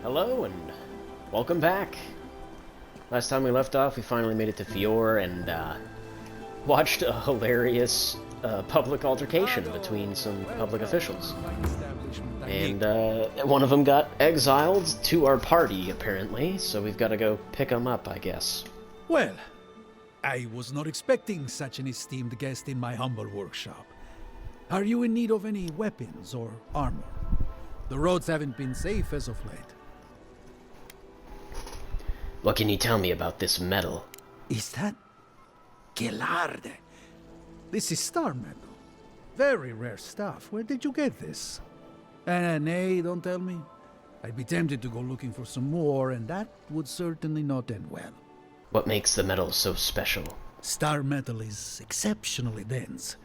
Hello and welcome back. Last time we left off, we finally made it to Fior and watched a hilarious public altercation between some public officials. And one of them got exiled to our party, apparently, so we've got to go pick him up, I guess. Well, I was not expecting such an esteemed guest in my humble workshop. Are you in need of any weapons or armor? The roads haven't been safe as of late. What can you tell me about this metal? Is that... Gelarde? This is star metal. Very rare stuff. Where did you get this? Nay, don't tell me. I'd be tempted to go looking for some more, and that would certainly not end well. What makes the metal so special? Star metal is exceptionally dense.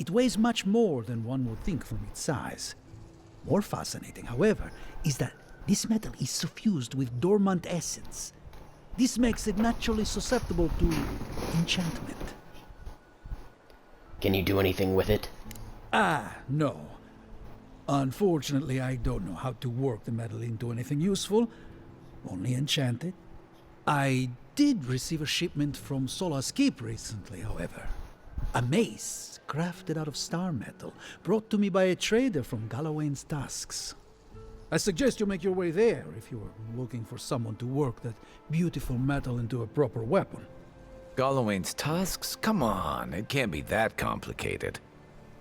It weighs much more than one would think from its size. More fascinating, however, is that this metal is suffused with dormant essence. This makes it naturally susceptible to enchantment. Can you do anything with it? No. Unfortunately, I don't know how to work the metal into anything useful. Only enchant it. I did receive a shipment from Sola's Keep recently, however. A mace crafted out of star metal, brought to me by a trader from Galawain's Tusks. I suggest you make your way there if you are looking for someone to work that beautiful metal into a proper weapon. Galawain's Tusks? Come on, it can't be that complicated.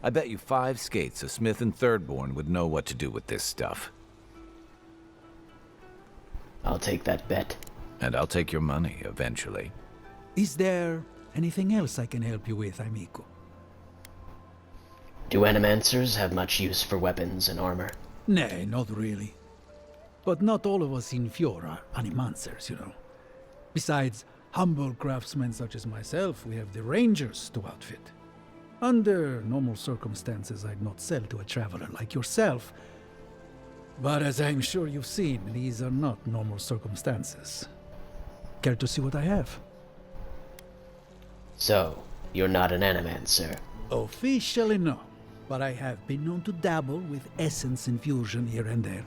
I bet you 5 skates a Smith and Thirdborn would know what to do with this stuff. I'll take that bet. And I'll take your money, eventually. Is there anything else I can help you with, amico? Do Animancers have much use for weapons and armor? Nay, not really. But not all of us in Fior are Animancers, you know. Besides humble craftsmen such as myself, we have the Rangers to outfit. Under normal circumstances, I'd not sell to a traveler like yourself. But as I'm sure you've seen, these are not normal circumstances. Care to see what I have? So, you're not an Animancer? Officially no, but I have been known to dabble with essence infusion here and there.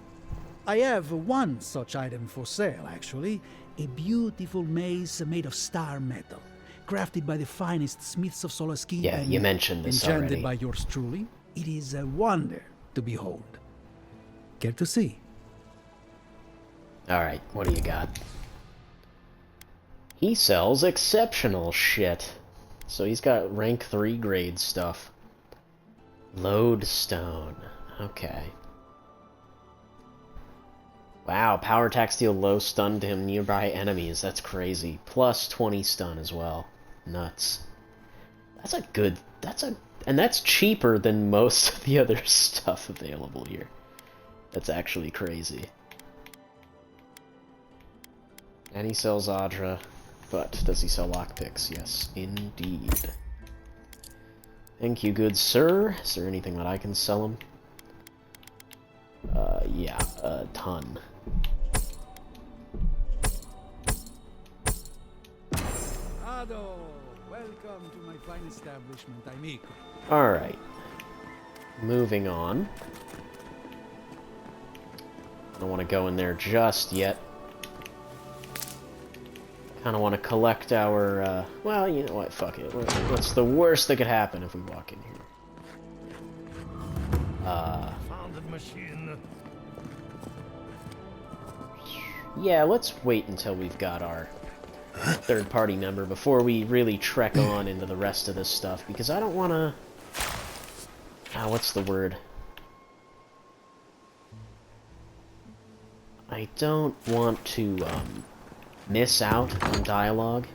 I have one such item for sale, actually. A beautiful mace made of star metal, crafted by the finest smiths of Solaski. Yeah, you mentioned this already. Enchanted by yours truly. It is a wonder to behold. Care to see? Alright, what do you got? He sells exceptional shit. So he's got rank 3 grade stuff. Lodestone. Okay. Wow, power attack deal low stun to him nearby enemies. That's crazy. Plus 20 stun as well. Nuts. That's a good... And that's cheaper than most of the other stuff available here. That's actually crazy. And he sells Adra. But does he sell lockpicks? Yes, indeed. Thank you, good sir. Is there anything that I can sell him? Yeah, a ton. Ado, welcome to my fine establishment, amico. Alright. Moving on. I don't want to go in there just yet. Kind of want to collect our, well, you know what, fuck it. What's the worst that could happen if we walk in here? Founded machine. Yeah, let's wait until we've got our third-party member before we really trek on into the rest of this stuff, because I don't want to... what's the word? I don't want to, miss out on dialogue.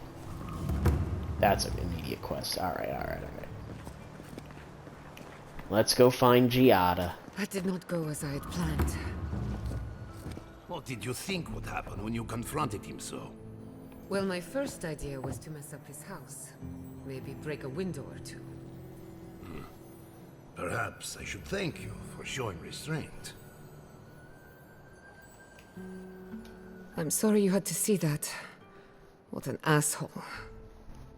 That's an immediate quest. Alright. Let's go find Giatta. That did not go as I had planned. What did you think would happen when you confronted him so? Well, my first idea was to mess up his house. Maybe break a window or two. Perhaps I should thank you for showing restraint. I'm sorry you had to see that. What an asshole.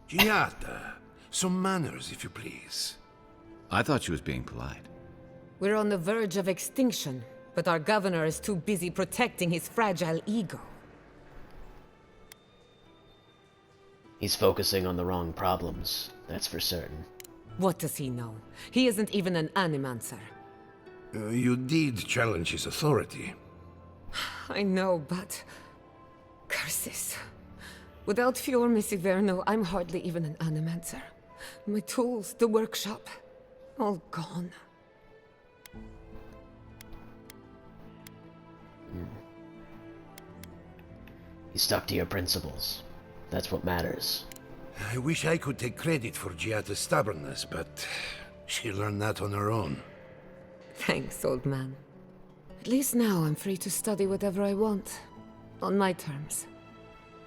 Giatta, some manners, if you please. I thought she was being polite. We're on the verge of extinction. But our governor is too busy protecting his fragile ego. He's focusing on the wrong problems, that's for certain. What does he know? He isn't even an Animancer. You did challenge his authority. I know, but... curses. Without Fior Misiverno, I'm hardly even an Animancer. My tools, the workshop, all gone. You stuck to your principles. That's what matters. I wish I could take credit for Giatta's stubbornness, but she learned that on her own. Thanks, old man. At least now I'm free to study whatever I want. On my terms.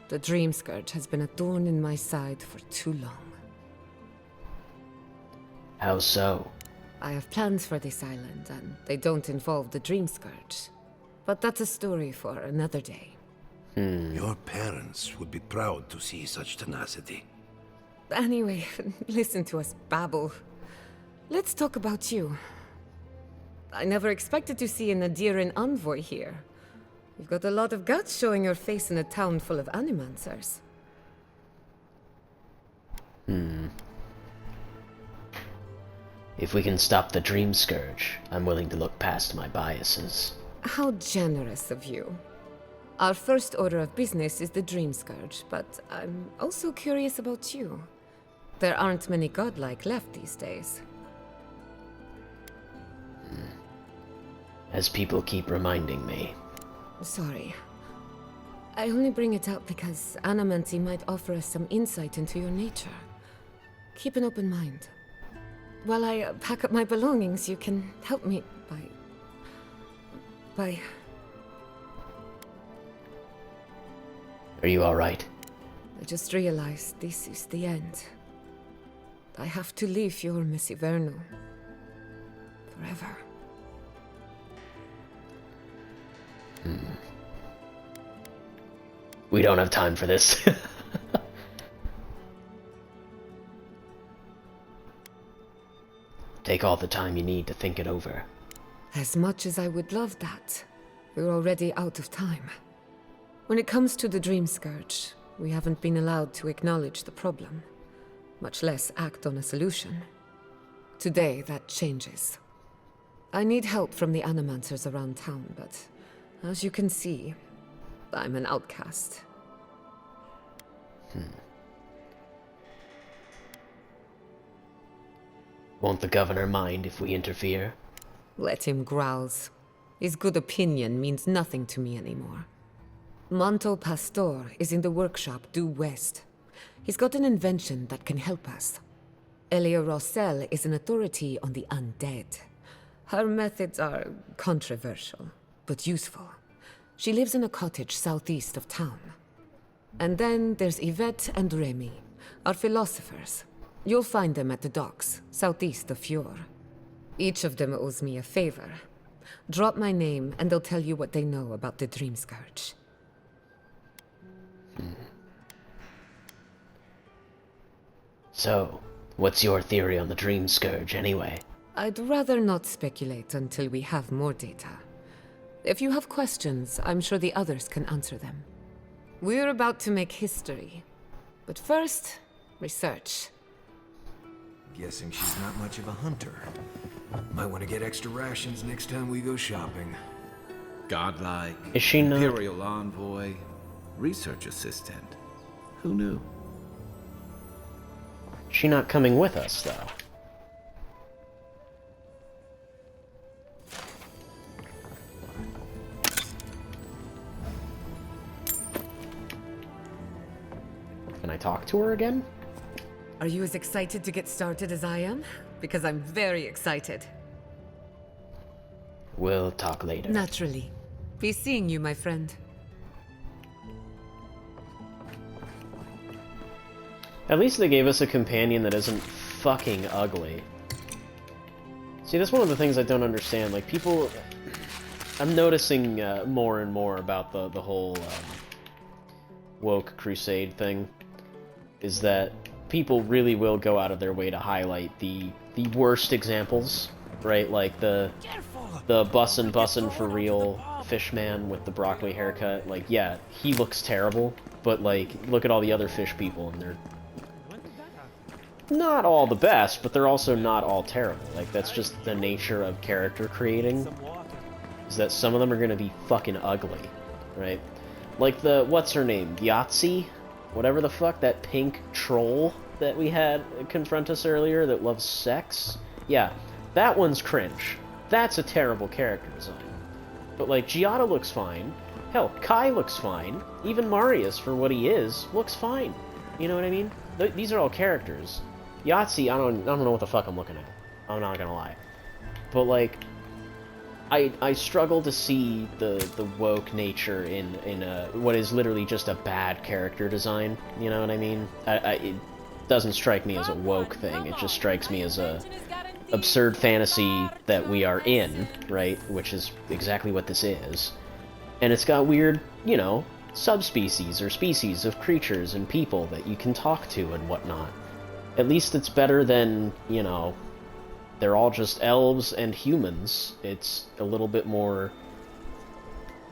The Dreamscourge has been a thorn in my side for too long. How so? I have plans for this island, and they don't involve the Dreamscourge. But that's a story for another day. Your parents would be proud to see such tenacity. Anyway, listen to us babble. Let's talk about you. I never expected to see an Nadiran envoy here. You've got a lot of guts showing your face in a town full of Animancers. If we can stop the Dreamscourge, I'm willing to look past my biases. How generous of you. Our first order of business is the Dreamscourge, but I'm also curious about you. There aren't many godlike left these days. As people keep reminding me. Sorry. I only bring it up because Animancy might offer us some insight into your nature. Keep an open mind. While I pack up my belongings, you can help me by... Are you alright? I just realized this is the end. I have to leave Fior Misiverno. Forever. We don't have time for this. Take all the time you need to think it over. As much as I would love that, we're already out of time. When it comes to the Dreamscourge, we haven't been allowed to acknowledge the problem, much less act on a solution. Today, that changes. I need help from the Animancers around town, but as you can see, I'm an outcast. Won't the governor mind if we interfere? Let him growls. His good opinion means nothing to me anymore. Manto Pastor is in the workshop due west. He's got an invention that can help us. Elia Rossell is an authority on the undead. Her methods are controversial, but useful. She lives in a cottage southeast of town. And then there's Yvette and Remy, our philosophers. You'll find them at the docks, southeast of Fior. Each of them owes me a favor. Drop my name and they'll tell you what they know about the Dreamscourge. So, what's your theory on the Dreamscourge anyway? I'd rather not speculate until we have more data. If you have questions, I'm sure the others can answer them. We're about to make history. But first, research. Guessing she's not much of a hunter. Might want to get extra rations next time we go shopping. Godlike, Is she not? Imperial Envoy, Research Assistant. Who knew? She not coming with us, though. Can I talk to her again? Are you as excited to get started as I am? Because I'm very excited. We'll talk later. Naturally. Be seeing you, my friend. At least they gave us a companion that isn't fucking ugly. See, that's one of the things I don't understand. Like, people... I'm noticing more and more about the whole woke crusade thing. Is that people really will go out of their way to highlight the worst examples right? Like the bussin' for real fish man with the broccoli haircut. Like, yeah, he looks terrible, but like, look at all the other fish people, and they're not all the best, but they're also not all terrible. Like, that's just the nature of character creating, is that some of them are gonna be fucking ugly, right? Like the, what's her name? Yahtzee? Whatever the fuck, that pink troll that we had confront us earlier that loves sex? Yeah, that one's cringe. That's a terrible character design. But, like, Giatta looks fine. Hell, Kai looks fine. Even Marius, for what he is, looks fine. You know what I mean? These are all characters. Yahtzee, I don't know what the fuck I'm looking at. I'm not gonna lie. But, like, I struggle to see the woke nature in what is literally just a bad character design. You know what I mean? It doesn't strike me as a woke thing. It just strikes me as a absurd fantasy that we are in, right? Which is exactly what this is. And it's got weird, you know, subspecies or species of creatures and people that you can talk to and whatnot. At least it's better than, you know, they're all just elves and humans. It's a little bit more...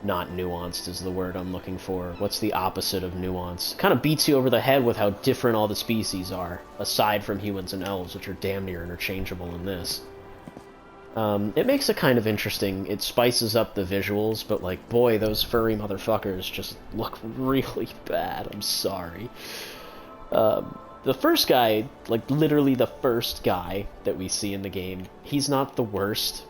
not nuanced is the word I'm looking for. What's the opposite of nuance? Kind of beats you over the head with how different all the species are, aside from humans and elves, which are damn near interchangeable in this. It makes it kind of interesting. It spices up the visuals, but, like, boy, those furry motherfuckers just look really bad. I'm sorry. The first guy, like, literally the first guy that we see in the game, he's not the worst.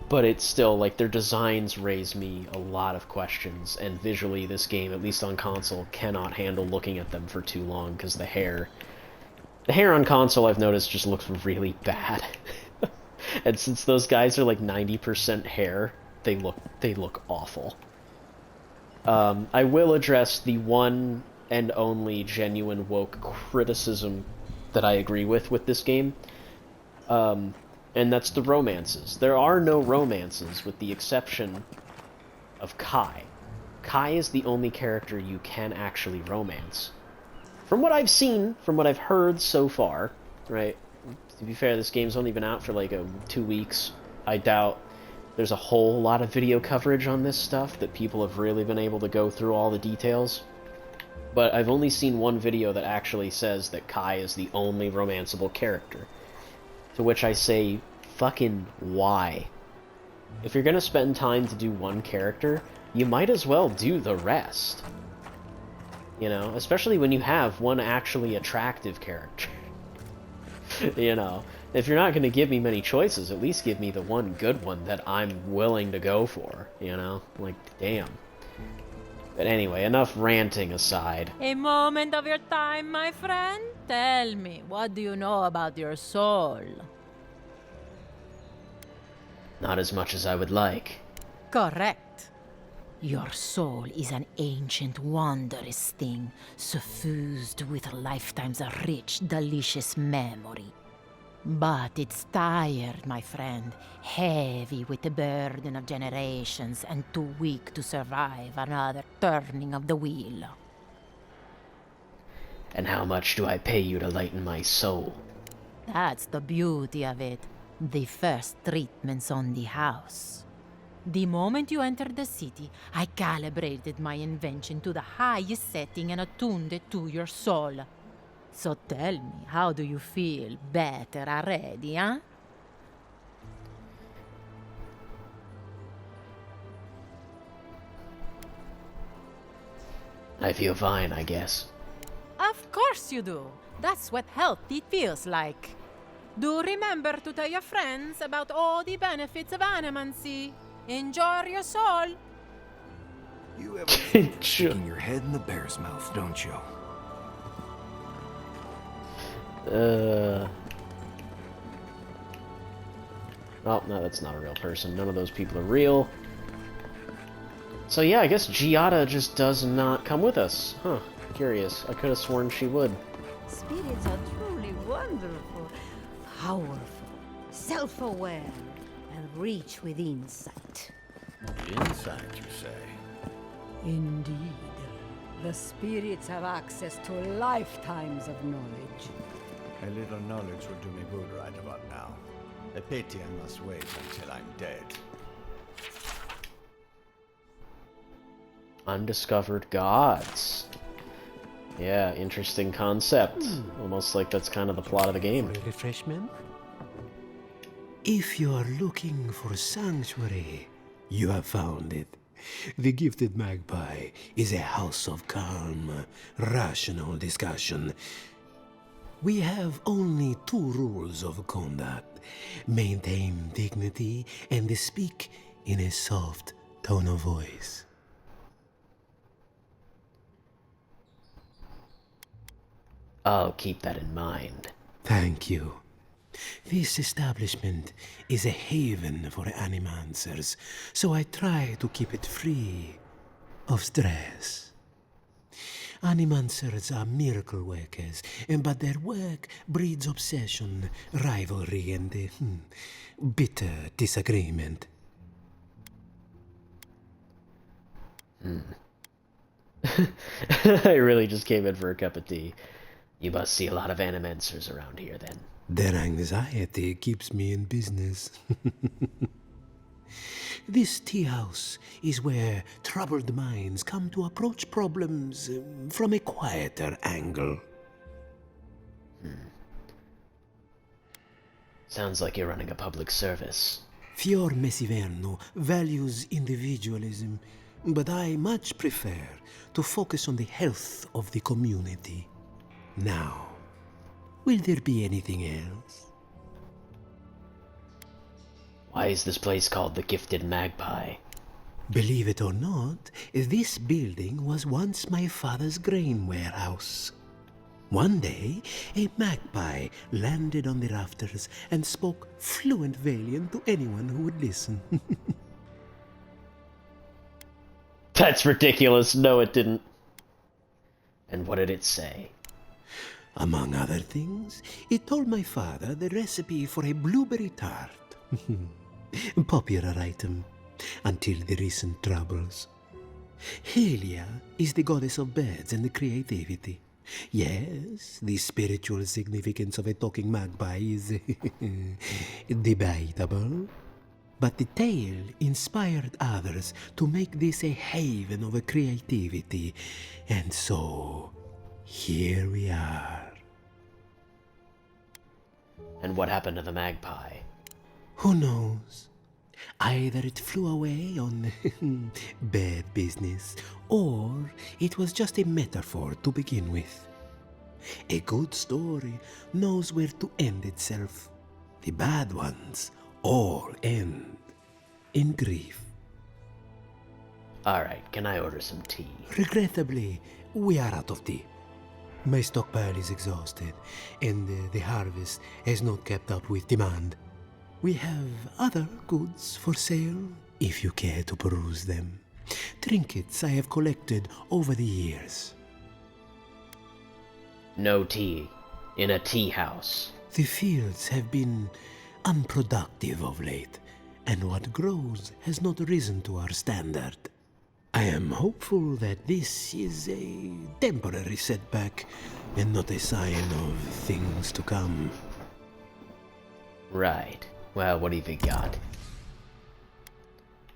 But it's still, like, their designs raise me a lot of questions, and visually this game, at least on console, cannot handle looking at them for too long, because the hair on console, I've noticed, just looks really bad. And since those guys are, like, 90% hair, they look awful. I will address the one and only genuine woke criticism that I agree with this game. And that's the romances. There are no romances, with the exception of Kai. Kai is the only character you can actually romance. From what I've seen, from what I've heard so far, right? To be fair, this game's only been out for like 2 weeks. I doubt there's a whole lot of video coverage on this stuff, that people have really been able to go through all the details. But I've only seen one video that actually says that Kai is the only romanceable character. To which I say, fucking why? If you're gonna spend time to do one character, you might as well do the rest. You know, especially when you have one actually attractive character. You know, if you're not gonna give me many choices, at least give me the one good one that I'm willing to go for, you know? Like, damn. But anyway, enough ranting aside. A moment of your time, my friend? Tell me, what do you know about your soul? Not as much as I would like. Correct. Your soul is an ancient, wondrous thing, suffused with lifetimes of rich, delicious memory. But it's tired, my friend, heavy with the burden of generations and too weak to survive another turning of the wheel. And how much do I pay you to lighten my soul? That's the beauty of it. The first treatment's on the house. The moment you entered the city, I calibrated my invention to the highest setting and attuned it to your soul. So tell me, how do you feel? Better already, huh? I feel fine, I guess. Of course you do. That's what healthy feels like. Do remember to tell your friends about all the benefits of animancy. Enjoy your soul. You have a thing of sticking your head in the bear's mouth, don't you? Oh, no, that's not a real person. None of those people are real. So yeah, I guess Giatta just does not come with us. Huh, curious. I could have sworn she would. Spirits are truly wonderful, powerful, self-aware, and rich with insight. Insight, you say? Indeed. The spirits have access to lifetimes of knowledge. A little knowledge would do me good right about now. A pity I must wait until I'm dead. Undiscovered gods. Yeah, interesting concept. Almost like that's kind of the plot of the game. For a refreshment? If you are looking for sanctuary, you have found it. The Gifted Magpie is a house of calm, rational discussion. We have only 2 rules of conduct. Maintain dignity and speak in a soft tone of voice. I'll keep that in mind. Thank you. This establishment is a haven for Animancers, so I try to keep it free of stress. Animancers are miracle workers, but their work breeds obsession, rivalry, and bitter disagreement. I really just came in for a cup of tea. You must see a lot of Animancers around here, then. Their anxiety keeps me in business. This tea house is where troubled minds come to approach problems from a quieter angle. Sounds like you're running a public service. Fior Messiverno values individualism, but I much prefer to focus on the health of the community. Now, will there be anything else? Why is this place called the Gifted Magpie? Believe it or not, this building was once my father's grain warehouse. One day, a magpie landed on the rafters and spoke fluent Valian to anyone who would listen. That's ridiculous. No, it didn't. And what did it say? Among other things, it told my father the recipe for a blueberry tart. Popular item until the recent troubles. Helia is the goddess of birds and creativity. Yes, the spiritual significance of a talking magpie is debatable. But the tale inspired others to make this a haven of creativity. And so, here we are. And what happened to the magpie? Who knows? Either it flew away on bad business, or it was just a metaphor to begin with. A good story knows where to end itself. The bad ones all end in grief. Alright, can I order some tea? Regrettably, we are out of tea. My stockpile is exhausted, and the harvest has not kept up with demand. We have other goods for sale, if you care to peruse them. Trinkets I have collected over the years. No tea. In a tea house. The fields have been unproductive of late, and what grows has not risen to our standard. I am hopeful that this is a temporary setback, and not a sign of things to come. Right. Well, what have you got?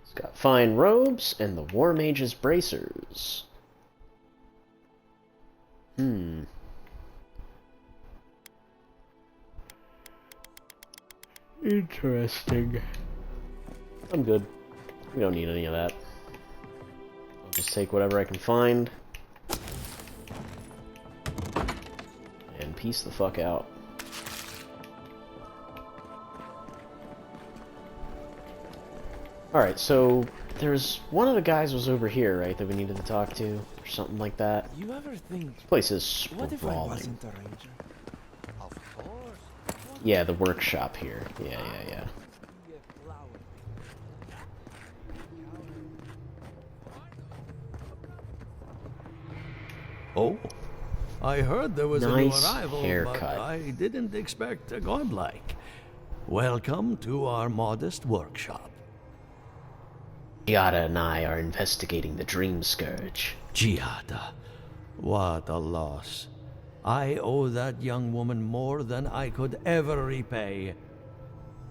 It's got fine robes and the War Mage's bracers. Interesting. I'm good. We don't need any of that. I'll just take whatever I can find. And peace the fuck out. Alright, so there's one of the guys was over here, right, that we needed to talk to, or something like that. You ever think, This place is what if I sprawling. wasn't a ranger? Of course. Yeah, the workshop here. Yeah. Oh, I heard there was a new Nice arrival, haircut. but I didn't expect a godlike. Welcome to our modest workshop. Giatta and I are investigating the Dreamscourge. Giatta, what a loss. I owe that young woman more than I could ever repay.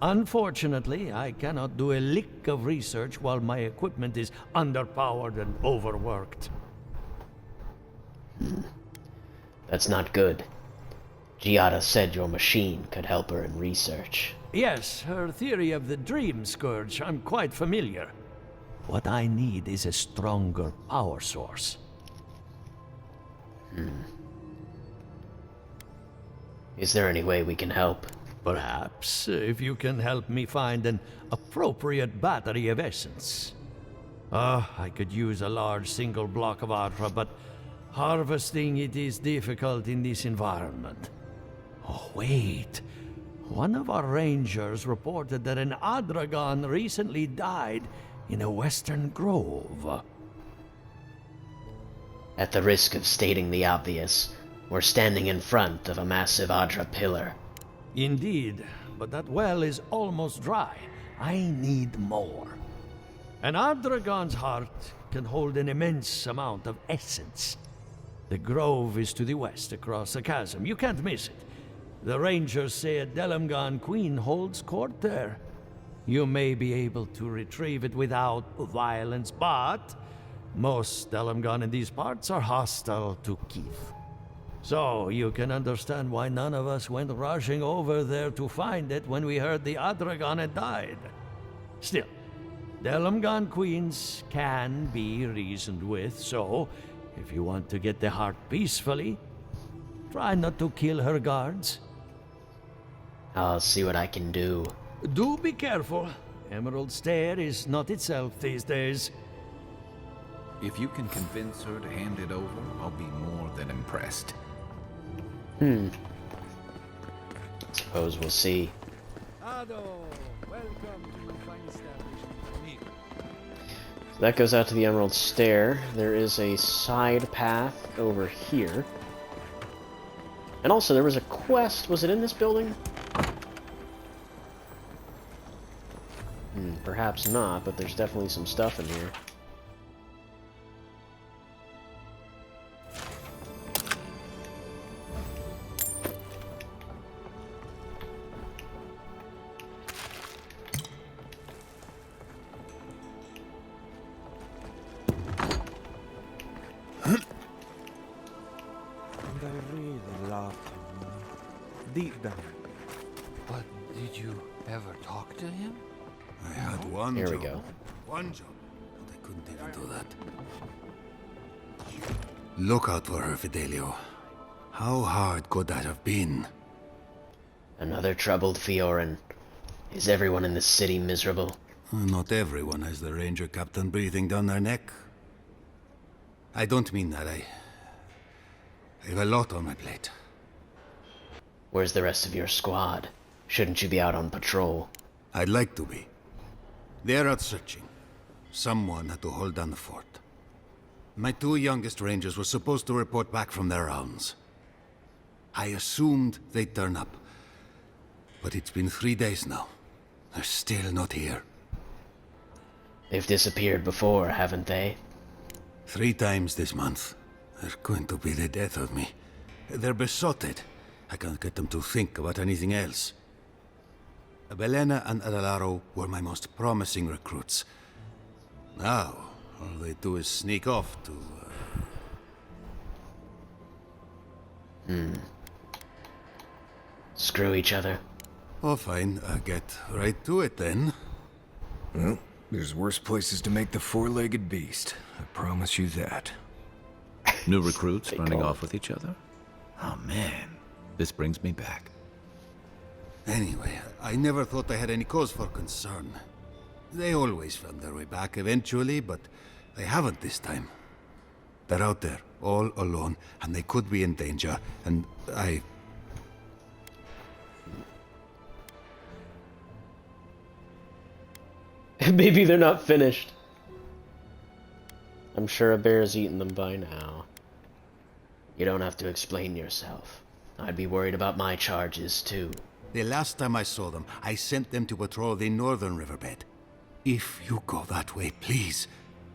Unfortunately, I cannot do a lick of research while my equipment is underpowered and overworked. That's not good. Giatta said your machine could help her in research. Yes, her theory of the Dreamscourge, I'm quite familiar. What I need is a stronger power source. Is there any way we can help? Perhaps, if you can help me find an appropriate battery of essence. I could use a large single block of Adra, but harvesting it is difficult in this environment. Oh, wait. One of our rangers reported that an Adragon recently died in a western grove. At the risk of stating the obvious, we're standing in front of a massive Adra pillar. Indeed, but that well is almost dry. I need more. An Adragon's heart can hold an immense amount of essence. The grove is to the west, across the chasm. You can't miss it. The rangers say a Delamgan queen holds court there. You may be able to retrieve it without violence, but most Delamgan in these parts are hostile to Keith. So you can understand why none of us went rushing over there to find it when we heard the Adragon had died. Still, Delamgan queens can be reasoned with, so if you want to get the heart peacefully, try not to kill her guards. I'll see what I can do. Do be careful. Emerald Stair is not itself these days. If you can convince her to hand it over, I'll be more than impressed. Suppose we'll see. So that goes out to the Emerald Stair. There is a side path over here. And also, there was a quest. Was it in this building? Perhaps not, but there's definitely some stuff in here. Deep down. But did you ever talk to him? I had one Here job. we go. One job, but I couldn't even do that. Look out for her, Fidelio. How hard could that have been? Another troubled Fioran. Is everyone in the city miserable? Not everyone has the ranger captain breathing down their neck. I don't mean that. I have a lot on my plate. Where's the rest of your squad? Shouldn't you be out on patrol? I'd like to be. They're out searching. Someone had to hold down the fort. My two youngest rangers were supposed to report back from their rounds. I assumed they'd turn up. But it's been 3 days now. They're still not here. They've disappeared before, haven't they? 3 times this month. They're going to be the death of me. They're besotted. I can't get them to think about anything else. Belena and Adalaro were my most promising recruits. Now, all they do is sneak off to... Screw each other. Oh, fine. Get right to it, then. Well, there's worse places to make the four-legged beast. I promise you that. New recruits They running call off with each other? Oh man, this brings me back. Anyway, I never thought I had any cause for concern. They always found their way back eventually, but they haven't this time. They're out there, all alone, and they could be in danger, and I... Maybe they're not finished. I'm sure a bear's eaten them by now. You don't have to explain yourself. I'd be worried about my charges, too. The last time I saw them, I sent them to patrol the northern riverbed. If you go that way, please,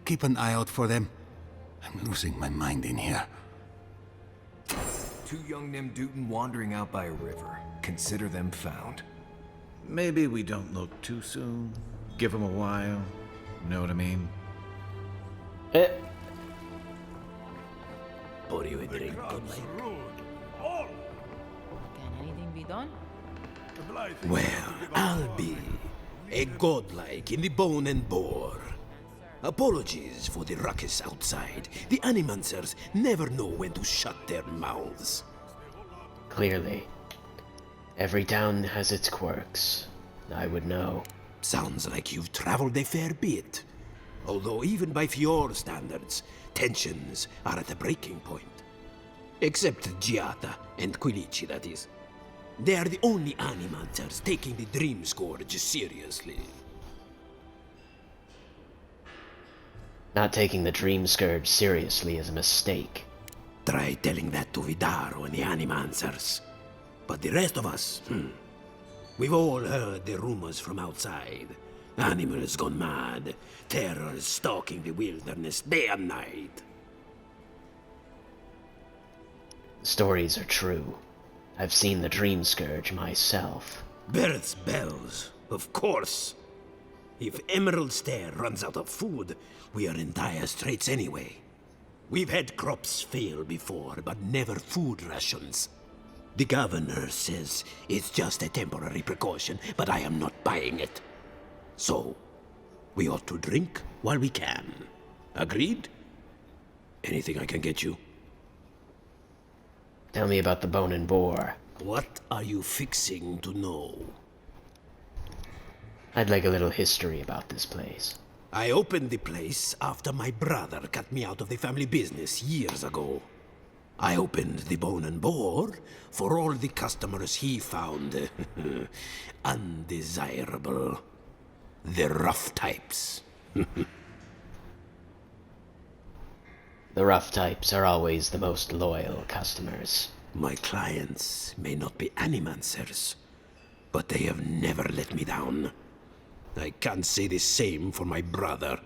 keep an eye out for them. I'm losing my mind in here. Two young Nemdutin wandering out by a river. Consider them found. Maybe we don't look too soon. Give him a while. Know what I mean? Pour you a drink, godlike. Can anything be done? Well, I'll be a godlike in the bone and bore. Apologies for the ruckus outside. The Animancers never know when to shut their mouths. Clearly. Every town has its quirks. I would know. Sounds like you've traveled a fair bit. Although even by Fior standards, tensions are at a breaking point. Except Giatta and Quilici, that is. They are the only Animancers taking the Dreamscourge seriously. Not taking the Dreamscourge seriously is a mistake. Try telling that to Vidaro and the Animancers. But the rest of us, we've all heard the rumors from outside. Animals gone mad, terror stalking the wilderness day and night. The stories are true. I've seen the Dreamscourge myself. Birds' bells, of course. If Emerald Stair runs out of food, we are in dire straits anyway. We've had crops fail before, but never food rations. The governor says it's just a temporary precaution, but I am not buying it. So, we ought to drink while we can. Agreed? Anything I can get you? Tell me about the Bone and Boar. What are you fixing to know? I'd like a little history about this place. I opened the place after my brother cut me out of the family business years ago. I opened the Bone and Boar for all the customers he found undesirable. The rough types. The rough types are always the most loyal customers. My clients may not be Animancers, but they have never let me down. I can't say the same for my brother.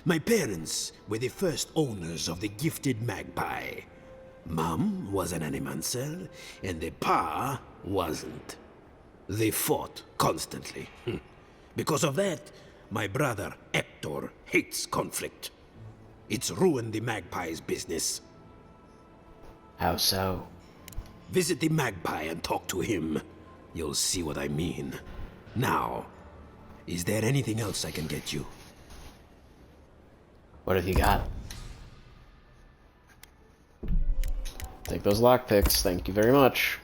My parents were the first owners of the gifted magpie. Mom was an Animancer, and the pa wasn't. They fought constantly. Because of that, my brother Hector hates conflict. It's ruined the magpie's business. How so? Visit the magpie and talk to him. You'll see what I mean. Now, is there anything else I can get you? What have you got? Take those lockpicks, thank you very much.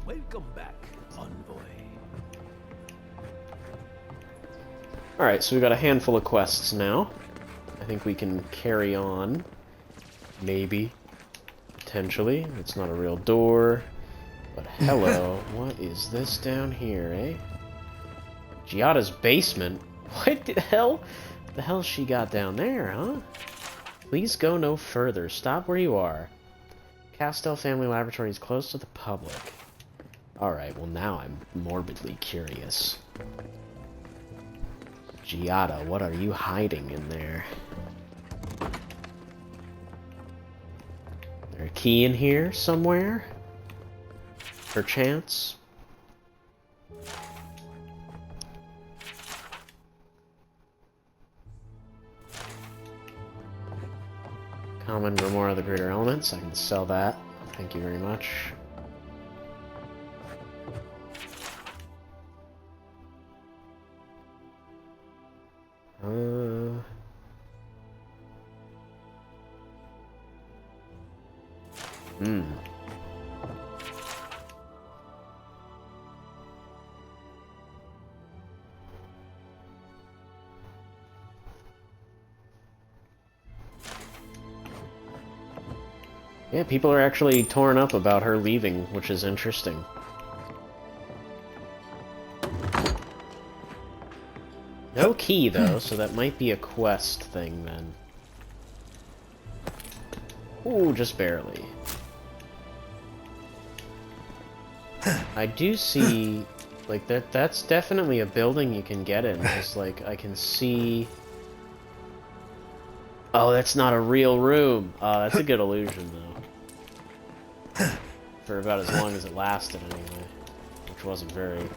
Welcome back, Envoy. Alright, so we've got a handful of quests now. I think we can carry on. Maybe. Potentially. It's not a real door. But hello, what is this down here, eh? Giatta's basement? What the hell? The hell she got down there, huh? Please go no further. Stop where you are. Castell Family Laboratory is closed to the public. Alright, well now I'm morbidly curious. Giatta, what are you hiding in there? Is there a key in here somewhere? Perchance? Common Grimoire of the Greater Elements. I can sell that. Thank you very much. Yeah, people are actually torn up about her leaving, which is interesting. No key, though, so that might be a quest thing, then. Ooh, just barely. I do see, like, that's definitely a building you can get in. Just, like, I can see... Oh, that's not a real room. That's a good illusion, though. For about as long as it lasted, anyway. Which wasn't very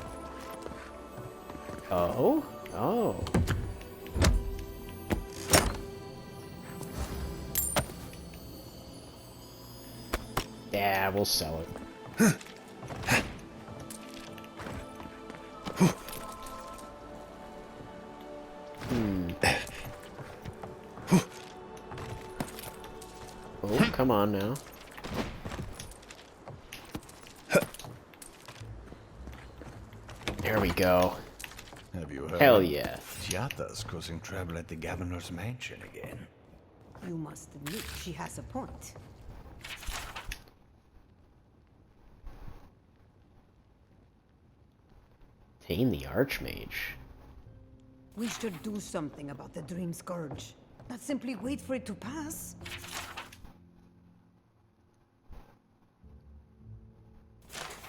Oh? Oh. Yeah, we'll sell it. Oh, come on now. There we go. Have you heard? Hell yeah. Giatta's causing trouble at the governor's mansion again. You must admit she has a point. Tane the Archmage. We should do something about the Dreamscourge. Not simply wait for it to pass.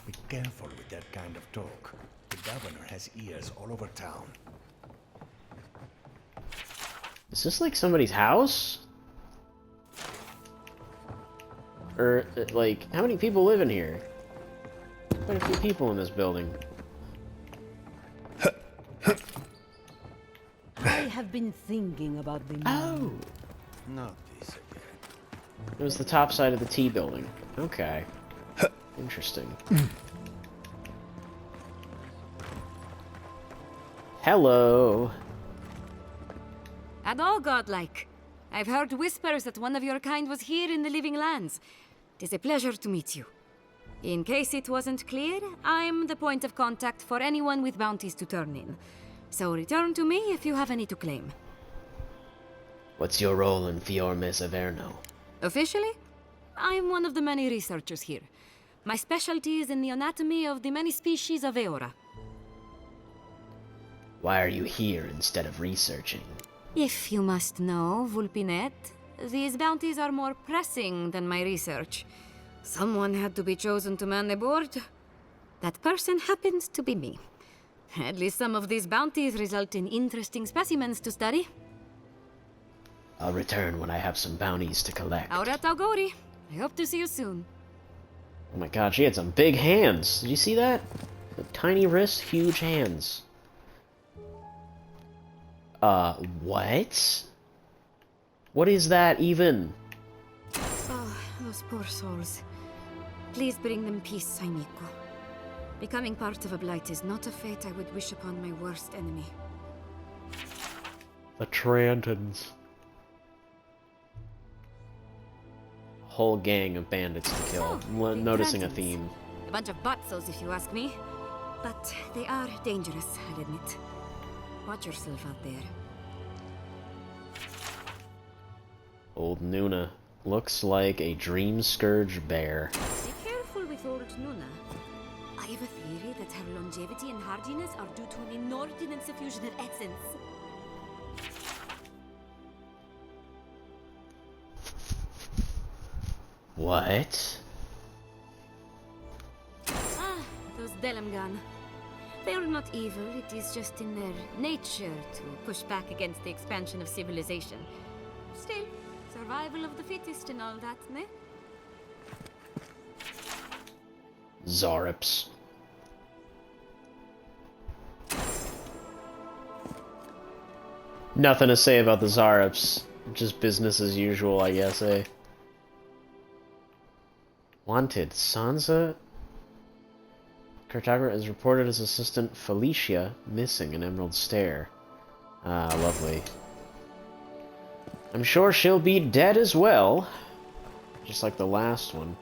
Be careful with that kind of talk. The governor has ears all over town. Is this like somebody's house? Or, like, how many people live in here? Quite a few people in this building. I have been thinking about the Oh! Not this again. It was the top side of the T building. Okay. Interesting. Hello! At all godlike. I've heard whispers that one of your kind was here in the Living Lands. It is a pleasure to meet you. In case it wasn't clear, I'm the point of contact for anyone with bounties to turn in. So return to me if you have any to claim. What's your role in Fior Mesa Averno? Officially, I'm one of the many researchers here. My specialty is in the anatomy of the many species of Eora. Why are you here instead of researching? If you must know, Vulpinet, these bounties are more pressing than my research. Someone had to be chosen to man the board. That person happens to be me. At least some of these bounties result in interesting specimens to study. I'll return when I have some bounties to collect. Aurat Augori. I hope to see you soon. Oh my god, she had some big hands. Did you see that? The tiny wrists, huge hands. What? What is that even? Oh, those poor souls. Please bring them peace, Saimiko. Becoming part of a blight is not a fate I would wish upon my worst enemy. The Trantons. Whole gang of bandits to kill. Noticing a Trantons. theme. A bunch of buttsos, if you ask me. But they are dangerous, I'll admit. Watch yourself out there. Old Nuna. Looks like a Dreamscourge bear. Be careful with old Nuna. I have a theory that her longevity and hardiness are due to an inordinate suffusion of essence. What? Ah, those Delamgan. They are not evil, it is just in their nature to push back against the expansion of civilization. Still, survival of the fittest and all that, ne? Zarops. Nothing to say about the Zarops. Just business as usual, I guess, eh? Wanted. Sansa? Cartographer is reported as assistant Felicia missing an Emerald Stair. Ah, lovely. I'm sure she'll be dead as well. Just like the last one.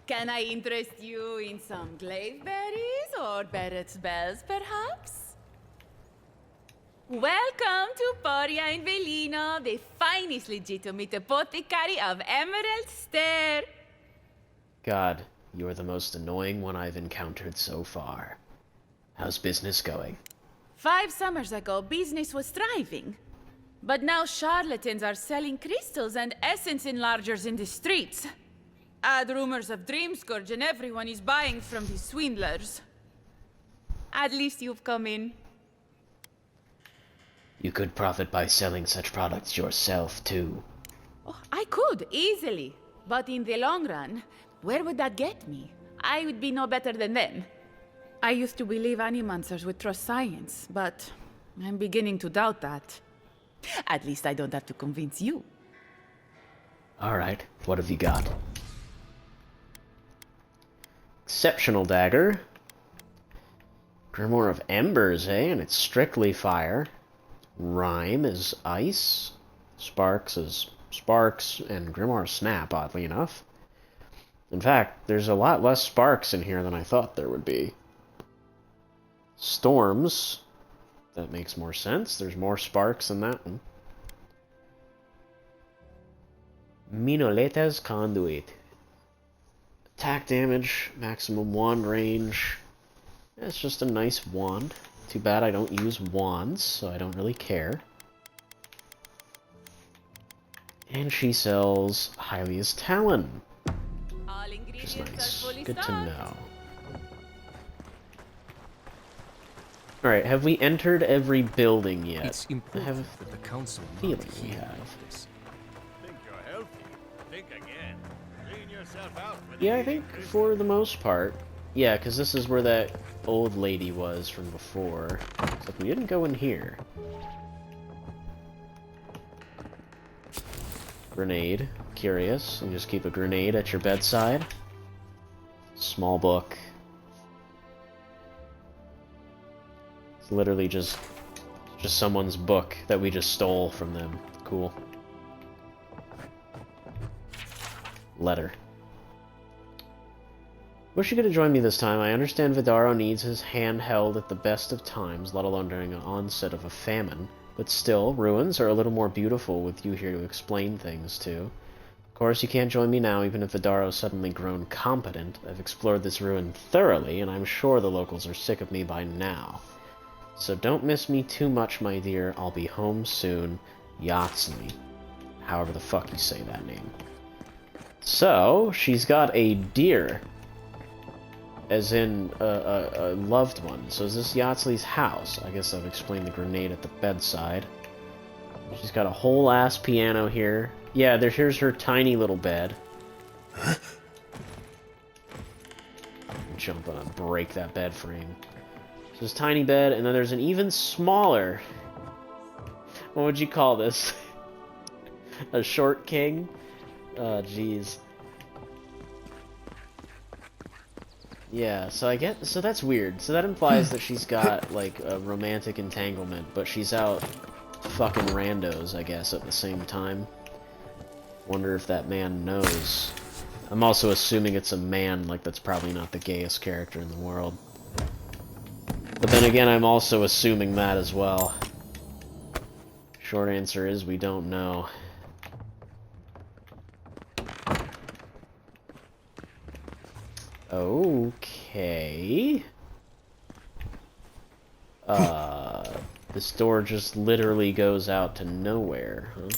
Can I interest you in some glaveberries or Barrett's bells, perhaps? Welcome to Poria in Velino, the finest legitimate apothecary of Emerald Stair. God, you are the most annoying one I've encountered so far. How's business going? 5 summers ago, business was thriving. But now charlatans are selling crystals and essence enlargers in the streets. Add rumors of Dreamscourge and everyone is buying from these swindlers. At least you've come in. You could profit by selling such products yourself, too. Oh, I could, easily. But in the long run, where would that get me? I would be no better than them. I used to believe Animancers would trust science, but I'm beginning to doubt that. At least I don't have to convince you. Alright, what have you got? Exceptional dagger. Grimoire of Embers, eh? And it's strictly fire. Rhyme is ice. Sparks is sparks. And Grimoire of Snap, oddly enough. In fact, there's a lot less sparks in here than I thought there would be. Storms. That makes more sense. There's more sparks in that one. Minoleta's Conduit. Attack damage, maximum wand range. It's just a nice wand. Too bad I don't use wands, so I don't really care. And she sells Hylia's Talon. Which is nice. Good to know. Alright, have we entered every building yet? It's I have that the council a feeling we have. Think you're healthy? Think again. Clean yourself out. Yeah, I think for the most part. Yeah, because this is where that old lady was from before. Except we didn't go in here. Grenade. Curious. You just keep a grenade at your bedside. Small book. It's literally just someone's book that we just stole from them. Cool. Letter. Wish you could have joined me this time. I understand Vidaro needs his hand held at the best of times, let alone during an onset of a famine. But still, ruins are a little more beautiful with you here to explain things to. Of course, you can't join me now, even if Vidaro's suddenly grown competent. I've explored this ruin thoroughly, and I'm sure the locals are sick of me by now. So don't miss me too much, my dear. I'll be home soon. Yatsuni. However the fuck you say that name. So, she's got a deer. As in, a loved one. So is this Yatsli's house? I guess I've explained the grenade at the bedside. She's got a whole ass piano here. Yeah, here's her tiny little bed. Jump on and break that bed frame. So this tiny bed, and then there's an even smaller... What would you call this? A short king? Oh, jeez. Yeah, so so that's weird. So that implies that she's got, like, a romantic entanglement, but she's out fucking randos, I guess, at the same time. Wonder if that man knows. I'm also assuming it's a man, like, that's probably not the gayest character in the world. But then again, I'm also assuming that as well. Short answer is we don't know. Okay. This door just literally goes out to nowhere, huh?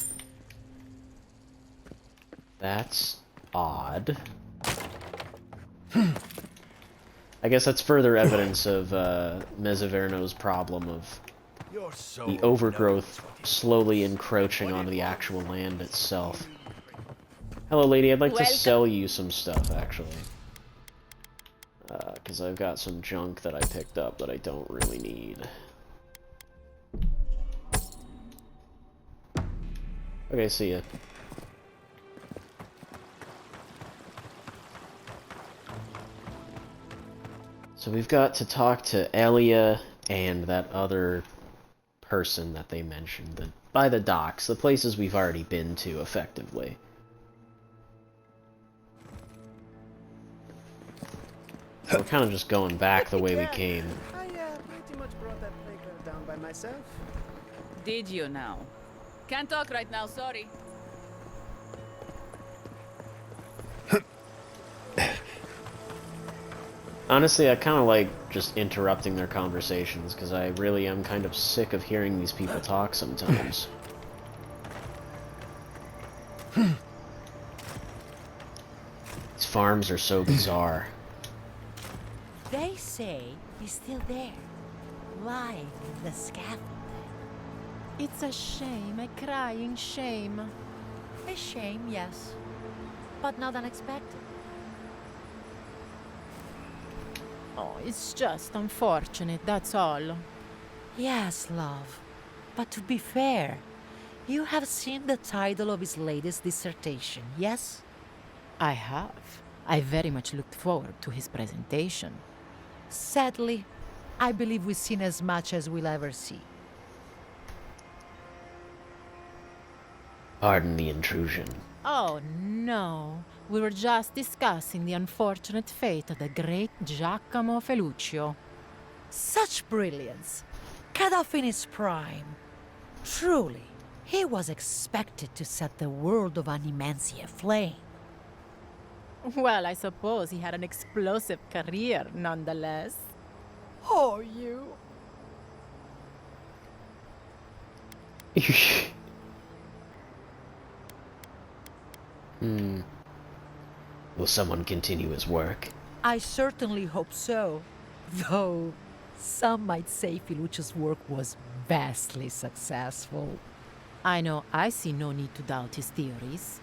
That's odd. I guess that's further evidence of Mezzaverno's problem of the overgrowth slowly encroaching onto the actual land itself. Hello, lady. I'd like to sell you some stuff, actually. Because I've got some junk that I picked up that I don't really need. Okay, see ya. So we've got to talk to Elia and that other person that they mentioned by the docks, the places we've already been to, effectively. So we're kind of just going back the way we came. I pretty much brought that playground down by myself. Did you now? Can't talk right now, sorry. Honestly, I kind of like just interrupting their conversations, because I really am kind of sick of hearing these people talk sometimes. These farms are so bizarre. They say he's still there, lying in the scaffold. It's a shame, a crying shame. A shame, yes, but not unexpected. Oh, it's just unfortunate, that's all. Yes, love. But to be fair, you have seen the title of his latest dissertation, yes? I have. I very much looked forward to his presentation. Sadly, I believe we've seen as much as we'll ever see. Pardon the intrusion. Oh, no. We were just discussing the unfortunate fate of the great Giacomo Feluccio. Such brilliance! Cut off in his prime. Truly, he was expected to set the world of Animancers aflame. Well, I suppose he had an explosive career, nonetheless. Oh, you... Will someone continue his work? I certainly hope so. Though, some might say Feluccio's work was vastly successful. I know I see no need to doubt his theories.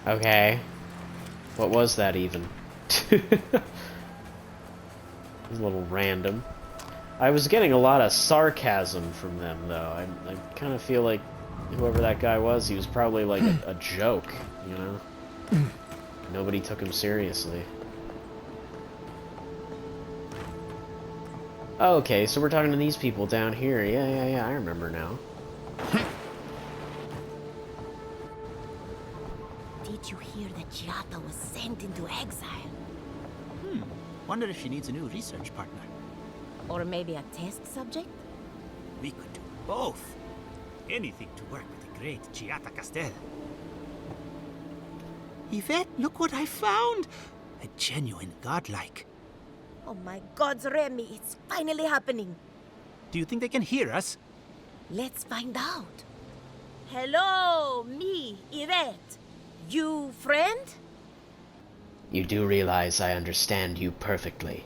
Okay. What was that even? It was a little random. I was getting a lot of sarcasm from them, though. I kind of feel like whoever that guy was, he was probably like a joke, you know? Nobody took him seriously. Oh, okay, so we're talking to these people down here. Yeah, I remember now. Did you hear that Giatta was sent into exile? Wonder if she needs a new research partner. Or maybe a test subject? We could do both. Anything to work with the great Giatta Castel. Yvette, look what I found! A genuine godlike. Oh my gods, Remy, it's finally happening. Do you think they can hear us? Let's find out. Hello, me, Yvette. You friend? You do realize I understand you perfectly.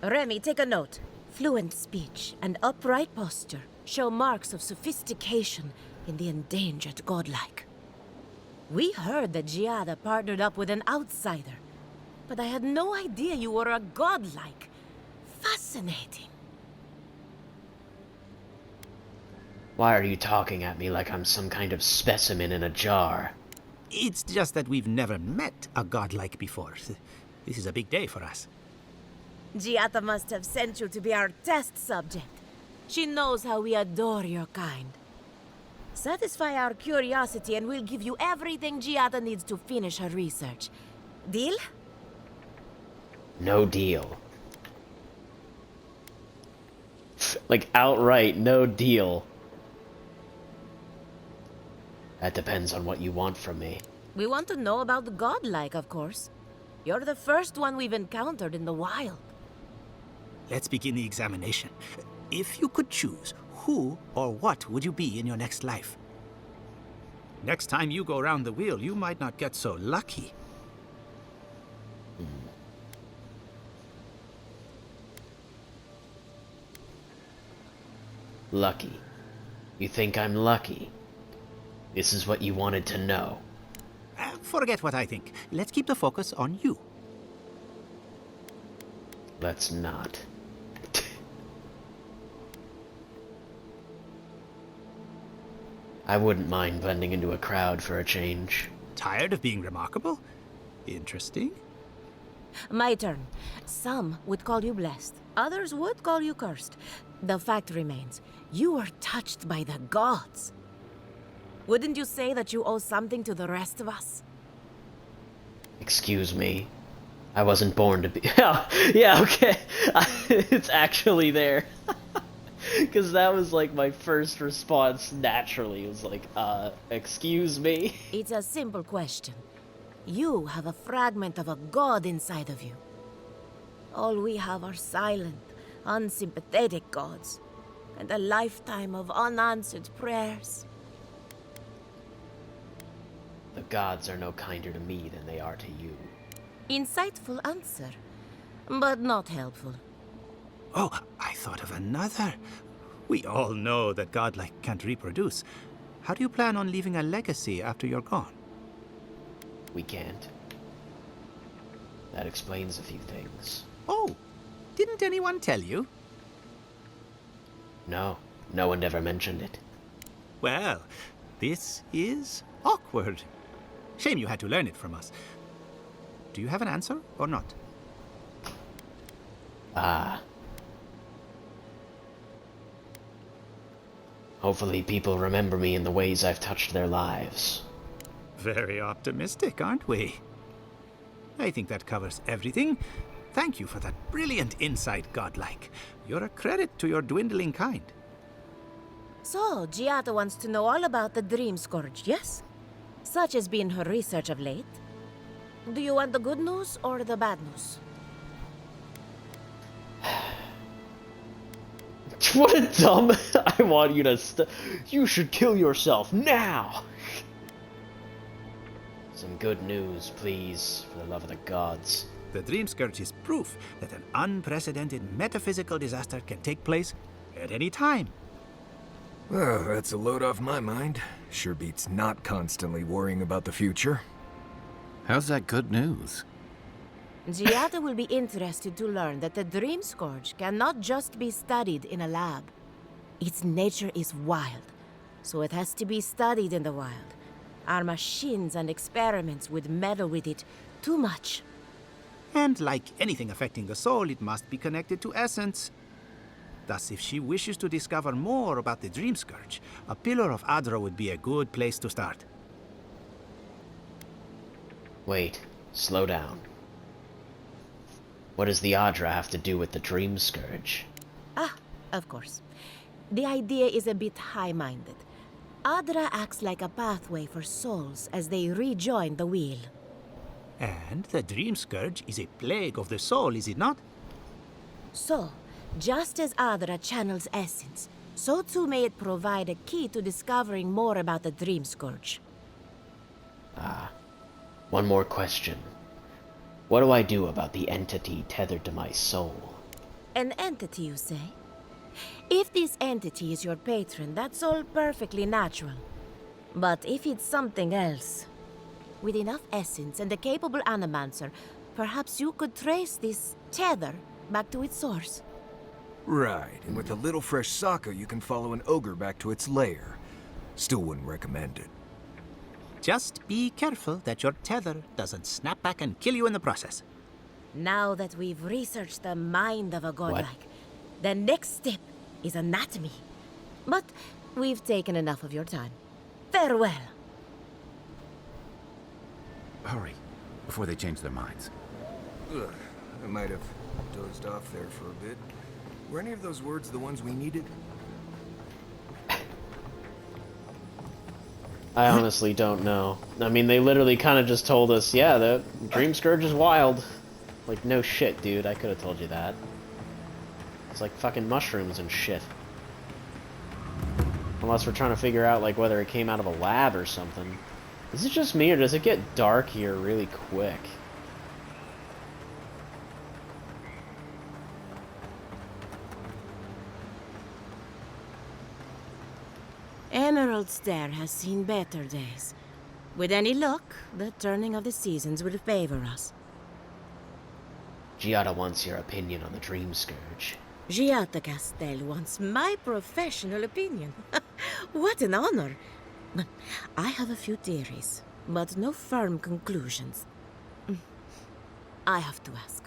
Remy, take a note. Fluent speech and upright posture show marks of sophistication in the endangered godlike. We heard that Giatta partnered up with an outsider, but I had no idea you were a godlike. Fascinating. Why are you talking at me like I'm some kind of specimen in a jar? It's just that we've never met a godlike before. This is a big day for us. Giatta must have sent you to be our test subject. She knows how we adore your kind. Satisfy our curiosity and we'll give you everything Giatta needs to finish her research. Deal? No deal. Like, outright, no deal. That depends on what you want from me. We want to know about the godlike, of course. You're the first one we've encountered in the wild. Let's begin the examination. If you could choose, who or what would you be in your next life? Next time you go round the wheel, you might not get so lucky. Lucky. You think I'm lucky? This is what you wanted to know. Forget what I think. Let's keep the focus on you. Let's not. I wouldn't mind blending into a crowd for a change. Tired of being remarkable? Interesting. My turn. Some would call you blessed. Others would call you cursed. The fact remains, you were touched by the gods. Wouldn't you say that you owe something to the rest of us? Excuse me. I wasn't born to be... yeah, okay. It's actually there. Because that was like my first response naturally. It was like, excuse me? It's a simple question. You have a fragment of a god inside of you. All we have are silent, unsympathetic gods, and a lifetime of unanswered prayers. The gods are no kinder to me than they are to you. Insightful answer, but not helpful. Oh, I thought of another. We all know that godlike can't reproduce. How do you plan on leaving a legacy after you're gone? We can't. That explains a few things. Oh, didn't anyone tell you? No, no one ever mentioned it. Well, this is awkward. Shame you had to learn it from us. Do you have an answer or not? Ah. Hopefully people remember me in the ways I've touched their lives. Very optimistic, aren't we? I think that covers everything. Thank you for that brilliant insight, Godlike. You're a credit to your dwindling kind. So, Giatta wants to know all about the Dreamscourge, yes? Such has been her research of late. Do you want the good news or the bad news? What a dumb... I want you to you should kill yourself now! Some good news, please, for the love of the gods. The Dreamscourge is proof that an unprecedented metaphysical disaster can take place at any time. Well, that's a load off my mind. Sure beats not constantly worrying about the future. How's that good news? Giatta will be interested to learn that the Dreamscourge cannot just be studied in a lab. Its nature is wild, so it has to be studied in the wild. Our machines and experiments would meddle with it too much. And like anything affecting the soul, it must be connected to essence. Thus, if she wishes to discover more about the Dreamscourge, a pillar of Adra would be a good place to start. Wait, slow down. What does the Adra have to do with the Dreamscourge? Ah, of course. The idea is a bit high-minded. Adra acts like a pathway for souls as they rejoin the wheel. And the Dreamscourge is a plague of the soul, is it not? So, just as Adra channels essence, so too may it provide a key to discovering more about the Dreamscourge. Ah, one more question. What do I do about the entity tethered to my soul? An entity, you say? If this entity is your patron, that's all perfectly natural. But if it's something else, with enough essence and a capable Animancer, perhaps you could trace this tether back to its source. Right, and with a little fresh sake, you can follow an ogre back to its lair. Still wouldn't recommend it. Just be careful that your tether doesn't snap back and kill you in the process. Now that we've researched the mind of a godlike, the next step is anatomy. But we've taken enough of your time. Farewell. Hurry, before they change their minds. Ugh, I might have dozed off there for a bit. Were any of those words the ones we needed? I honestly don't know. I mean, they literally kind of just told us, yeah, the Dreamscourge is wild. Like, no shit, dude. I could have told you that. It's like fucking mushrooms and shit. Unless we're trying to figure out, like, whether it came out of a lab or something. Is it just me, or does it get dark here really quick? Emerald Stair has seen better days. With any luck, the turning of the seasons will favor us. Giatta wants your opinion on the Dreamscourge. Giatta Castel wants my professional opinion. What an honor. I have a few theories, but no firm conclusions. I have to ask,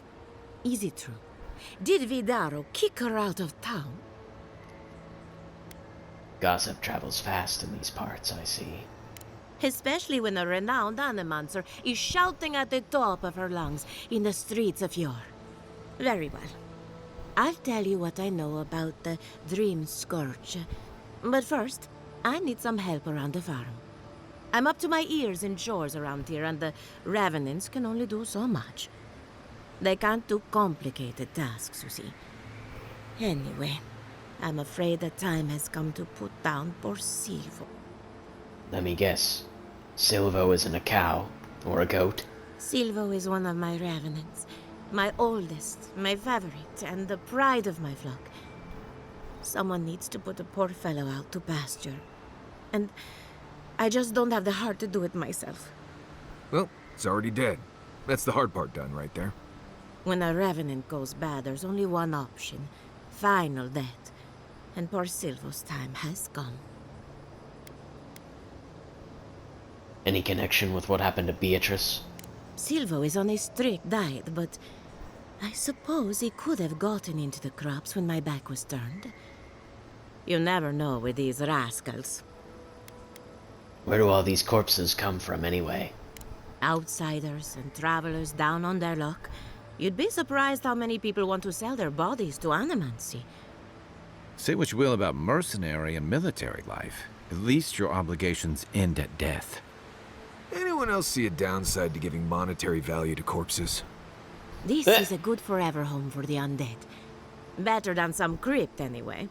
is it true? Did Vidaro kick her out of town? Gossip travels fast in these parts, I see. Especially when a renowned Animancer is shouting at the top of her lungs in the streets of yore. Very well. I'll tell you what I know about the Dreamscourge. But first, I need some help around the farm. I'm up to my ears in chores around here, and the Revenants can only do so much. They can't do complicated tasks, you see. Anyway, I'm afraid the time has come to put down poor Silvo. Let me guess. Silvo isn't a cow or a goat? Silvo is one of my Revenants. My oldest, my favorite, and the pride of my flock. Someone needs to put the poor fellow out to pasture. And I just don't have the heart to do it myself. Well, it's already dead. That's the hard part done right there. When a revenant goes bad, there's only one option. Final death. And poor Silvo's time has come. Any connection with what happened to Beatrice? Silvo is on a strict diet, but I suppose he could have gotten into the crops when my back was turned. You never know with these rascals. Where do all these corpses come from, anyway? Outsiders and travelers down on their luck. You'd be surprised how many people want to sell their bodies to Animancy. Say what you will about mercenary and military life. At least your obligations end at death. Anyone else see a downside to giving monetary value to corpses? This is a good forever home for the undead. Better than some crypt, anyway.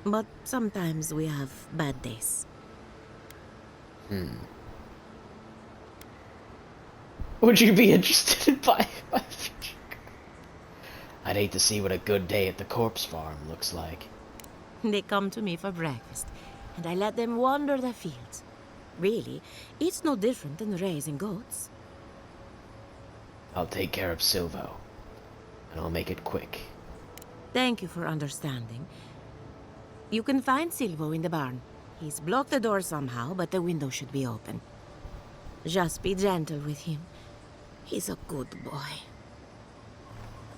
But sometimes we have bad days. Would you be interested in buying my future? I'd hate to see what a good day at the corpse farm looks like. They come to me for breakfast, and I let them wander the fields. Really, it's no different than raising goats. I'll take care of Silvo, and I'll make it quick. Thank you for understanding. You can find Silvo in the barn. He's blocked the door somehow, but the window should be open. Just be gentle with him. He's a good boy.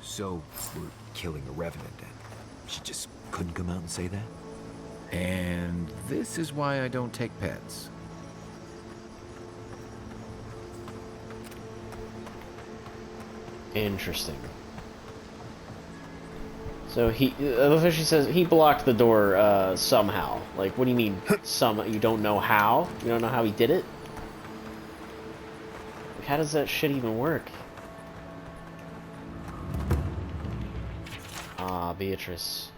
So, we're killing a revenant then? She just couldn't come out and say that? And this is why I don't take pets. Interesting. So he, she says he blocked the door somehow. Like, what do you mean you don't know how? You don't know how he did it? Like, how does that shit even work? Ah, Beatrice.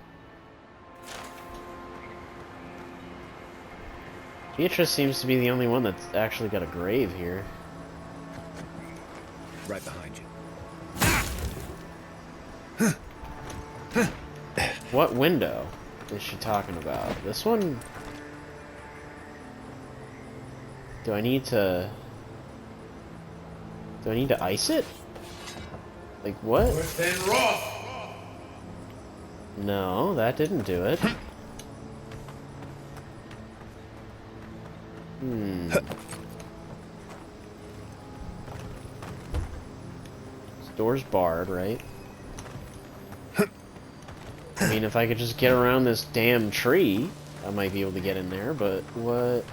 Beatrice seems to be the only one that's actually got a grave here. Right behind you. What window is she talking about? This one? Do I need to ice it? Like what? No, that didn't do it. This door's barred, right? I mean, if I could just get around this damn tree, I might be able to get in there, but what?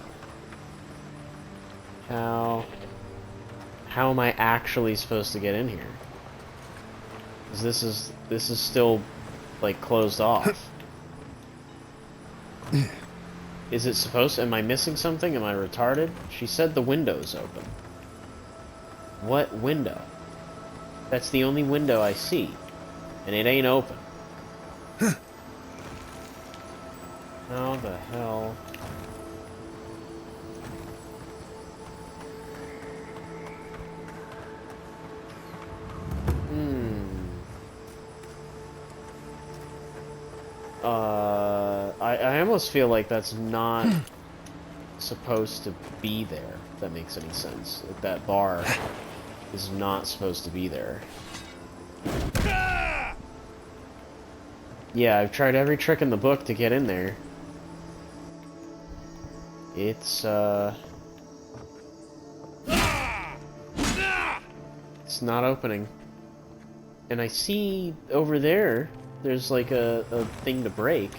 How am I actually supposed to get in here? 'Cause this is still, like, closed off. Is it supposed to? Am I missing something? Am I retarded? She said the window's open. What window? That's the only window I see. And it ain't open. How the hell? I almost feel like that's not supposed to be there, if that makes any sense. Like, that bar is not supposed to be there. Yeah, I've tried every trick in the book to get in there. It's not opening. And I see over there's like a thing to break.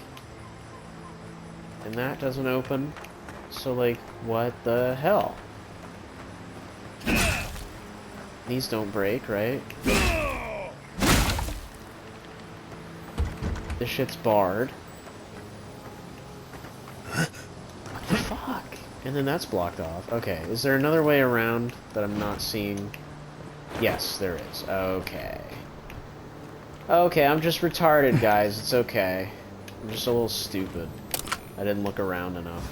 And that doesn't open. So, like, what the hell? These don't break, right? This shit's barred. What the fuck? And then that's blocked off. Okay, is there another way around that I'm not seeing? Yes, there is. Okay. Okay, I'm just retarded, guys. It's okay. I'm just a little stupid. I didn't look around enough.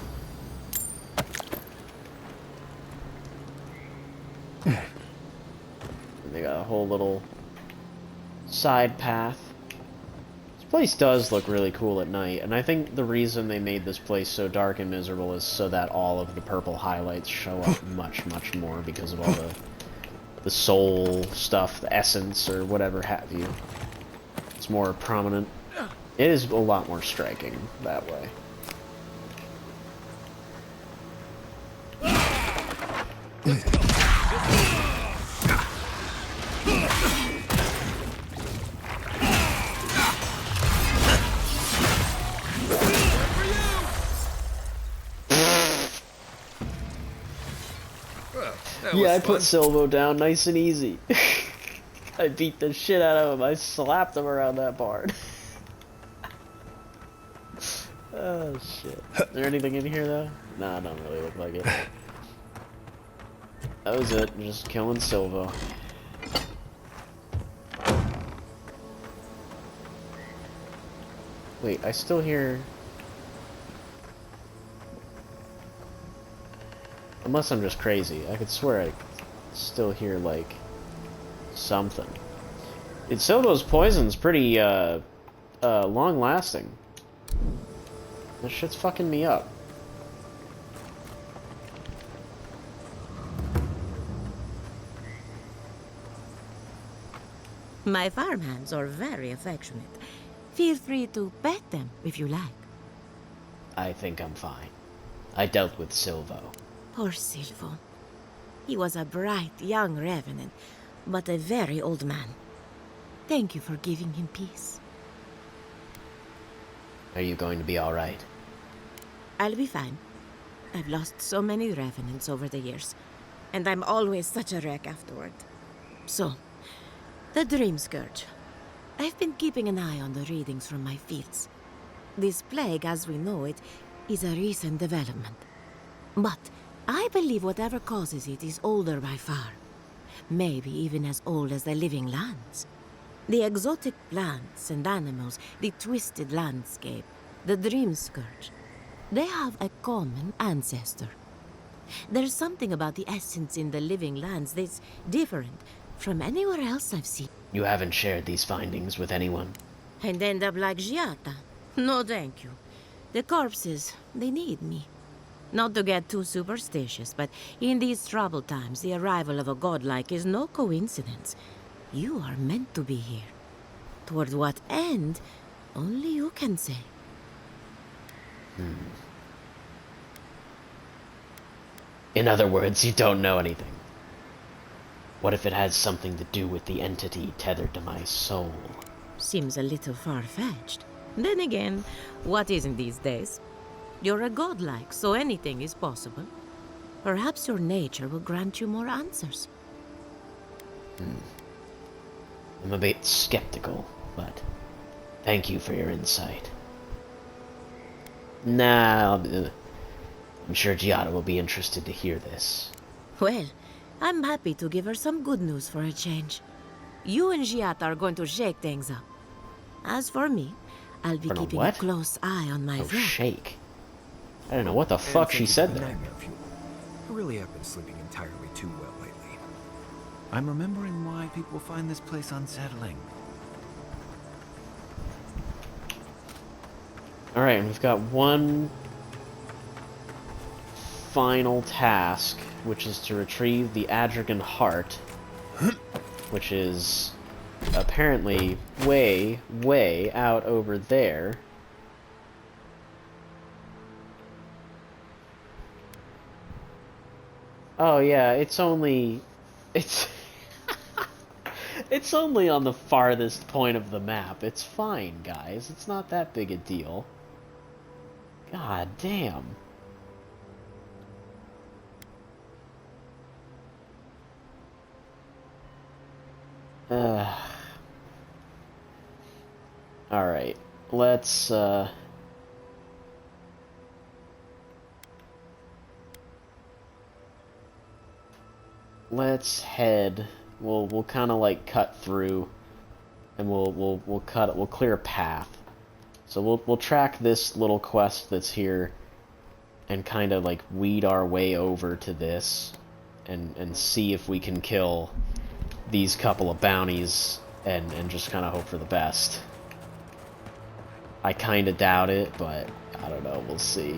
And they got a whole little side path. This place does look really cool at night, and I think the reason they made this place so dark and miserable is so that all of the purple highlights show up much, much more because of all the the soul stuff, the essence, or whatever have you. It's more prominent. It is a lot more striking that way. Yeah, I put Silvo down nice and easy. I beat the shit out of him. I slapped him around that barn. Oh shit. Is there anything in here though? Nah, it don't really look like it. That was it. Just killing Silvo. Wait, I still hear... Unless I'm just crazy. I could swear I still hear, like, something. Silvo's poison's pretty, long-lasting. This shit's fucking me up. My farmhands are very affectionate. Feel free to pet them if you like. I think I'm fine. I dealt with Silvo. Poor Silvo. He was a bright young revenant, but a very old man. Thank you for giving him peace. Are you going to be alright? I'll be fine. I've lost so many revenants over the years, and I'm always such a wreck afterward. So, the Dreamscourge. I've been keeping an eye on the readings from my fields. This plague, as we know it, is a recent development. But I believe whatever causes it is older by far. Maybe even as old as the living lands. The exotic plants and animals, the twisted landscape, the Dreamscourge. They have a common ancestor. There's something about the essence in the living lands that's different from anywhere else I've seen. You haven't shared these findings with anyone? And end up like Giatta. No, thank you. The corpses, they need me. Not to get too superstitious, but in these troubled times, the arrival of a godlike is no coincidence. You are meant to be here. Toward what end, only you can say. In other words, you don't know anything. What if it has something to do with the entity tethered to my soul? Seems a little far-fetched. Then again, what isn't these days? You're a godlike, so anything is possible. Perhaps your nature will grant you more answers. I'm a bit skeptical, but thank you for your insight. Nah, I'm sure Giatta will be interested to hear this. Well, I'm happy to give her some good news for a change. You and Giatta are going to shake things up. As for me, I'll be keeping a close eye on my Oh, work. shake. I don't know what the fuck she said there. I really have been sleeping entirely too well lately. I'm remembering why people find this place unsettling. Alright, we've got one final task, which is to retrieve the Adragon Heart, which is apparently way, way out over there. Oh yeah, it's only it's only on the farthest point of the map. It's fine, guys. It's not that big a deal. God damn. Alright, let's head. We'll kind of like cut through, and we'll clear a path. So we'll track this little quest that's here, and kind of like weed our way over to this, and see if we can kill these couple of bounties, and just kind of hope for the best. I kind of doubt it, but I don't know. We'll see.